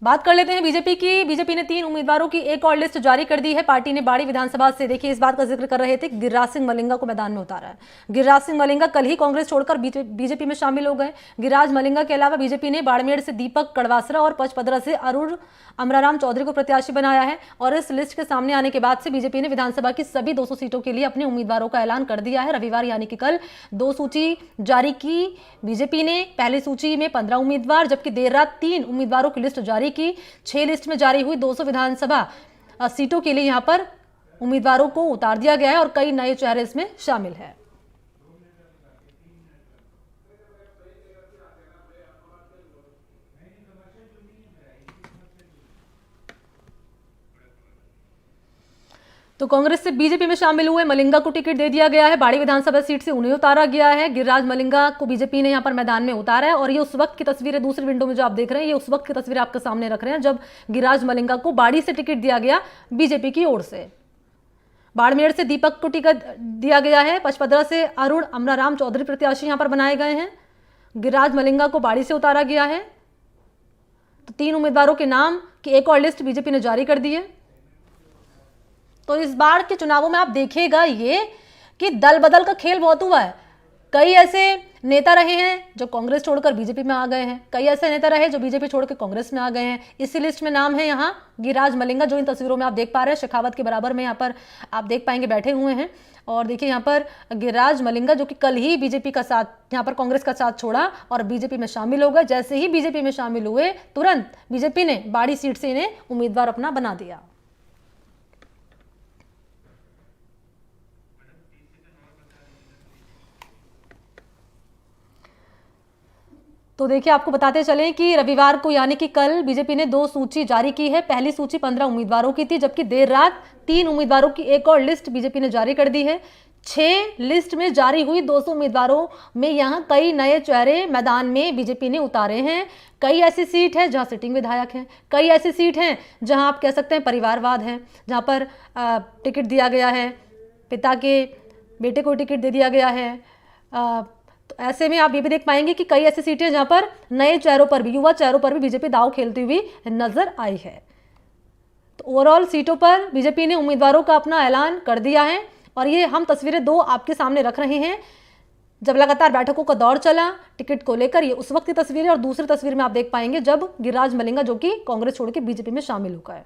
बात कर लेते हैं बीजेपी की। बीजेपी ने 3 उम्मीदवारों की एक और लिस्ट जारी कर दी है। पार्टी ने बाड़ी विधानसभा से, देखिए इस बात का जिक्र कर रहे थे, गिरिराज सिंह मलिंगा को मैदान में उतारा है। गिरिराज सिंह मलिंगा कल ही कांग्रेस छोड़कर बीजेपी में शामिल हो गए। गिरिराज मलिंगा के अलावा बीजेपी ने बाड़मेर से दीपक कड़वासरा और पचपदरा से अरुण अमराराम चौधरी को प्रत्याशी बनाया है। और इस लिस्ट के सामने आने के बाद से बीजेपी ने विधानसभा की सभी 200 सीटों के लिए अपने उम्मीदवारों का ऐलान कर दिया है। रविवार यानी कि कल 2 सूची जारी की बीजेपी ने। पहली सूची में 15 उम्मीदवार, जबकि देर रात 3 उम्मीदवारों की लिस्ट जारी की। 6 लिस्ट में जारी हुई 200 विधानसभा सीटों के लिए यहां पर उम्मीदवारों को उतार दिया गया है और कई नए चेहरे इसमें शामिल है। तो कांग्रेस से बीजेपी में शामिल हुए मलिंगा को टिकट दे दिया गया है। बाड़ी विधानसभा सीट से उन्हें उतारा गया है। गिरिराज मलिंगा को बीजेपी ने यहां पर मैदान में उतारा है। और ये उस वक्त की तस्वीर है, दूसरी विंडो में जो आप देख रहे हैं, ये उस वक्त की तस्वीर आपके सामने रख रहे हैं जब गिरिराज मलिंगा को बाड़ी से टिकट दिया गया बीजेपी की ओर से। बाड़मेर से दीपक को टिकट दिया गया है। पचपदरा से अरुण अमराराम चौधरी प्रत्याशी यहां पर बनाए गए हैं। गिरिराज मलिंगा को बाड़ी से उतारा गया है। तो 3 उम्मीदवारों के नाम की एक और लिस्ट बीजेपी ने जारी कर दी है। तो इस बार के चुनावों में आप देखिएगा ये कि दल बदल का खेल बहुत हुआ है। कई ऐसे नेता रहे हैं जो कांग्रेस छोड़कर बीजेपी में आ गए हैं, कई ऐसे नेता रहे जो बीजेपी छोड़कर कांग्रेस में आ गए हैं। इसी लिस्ट में नाम है यहाँ गिरिराज मलिंगा, जो इन तस्वीरों में आप देख पा रहे हैं, शेखावत के बराबर में यहाँ पर आप देख पाएंगे बैठे हुए हैं। और देखिए यहाँ पर गिरिराज मलिंगा जो कि कल ही बीजेपी का साथ, यहाँ पर कांग्रेस का साथ छोड़ा और बीजेपी में शामिल हो गए। जैसे ही बीजेपी में शामिल हुए तुरंत बीजेपी ने बाड़ी सीट से इन्हें उम्मीदवार अपना बना दिया। तो देखिए आपको बताते चलें कि रविवार को यानी कि कल बीजेपी ने 2 सूची जारी की है। पहली सूची 15 उम्मीदवारों की थी, जबकि देर रात 3 उम्मीदवारों की एक और लिस्ट बीजेपी ने जारी कर दी है। 6 लिस्ट में जारी हुई 200 उम्मीदवारों में यहां कई नए चेहरे मैदान में बीजेपी ने उतारे हैं। कई ऐसी सीट है जहां सिटिंग विधायक हैं, कई ऐसी सीट हैं जहां आप कह सकते हैं परिवारवाद है, जहां पर टिकट दिया गया है, पिता के बेटे को टिकट दे दिया गया है। तो ऐसे में आप ये भी देख पाएंगे कि कई ऐसी सीटें जहां पर नए चेहरों पर भी, युवा चेहरों पर भी बीजेपी दांव खेलती हुई नजर आई है। तो ओवरऑल सीटों पर बीजेपी ने उम्मीदवारों का अपना ऐलान कर दिया है। और ये हम तस्वीरें 2 आपके सामने रख रहे हैं जब लगातार बैठकों का दौर चला टिकट को लेकर। ये उस वक्त की तस्वीर है और दूसरी तस्वीर में आप देख पाएंगे जब गिरिराज मलिंगा जो कि कांग्रेस छोड़ के बीजेपी में शामिल हो गए।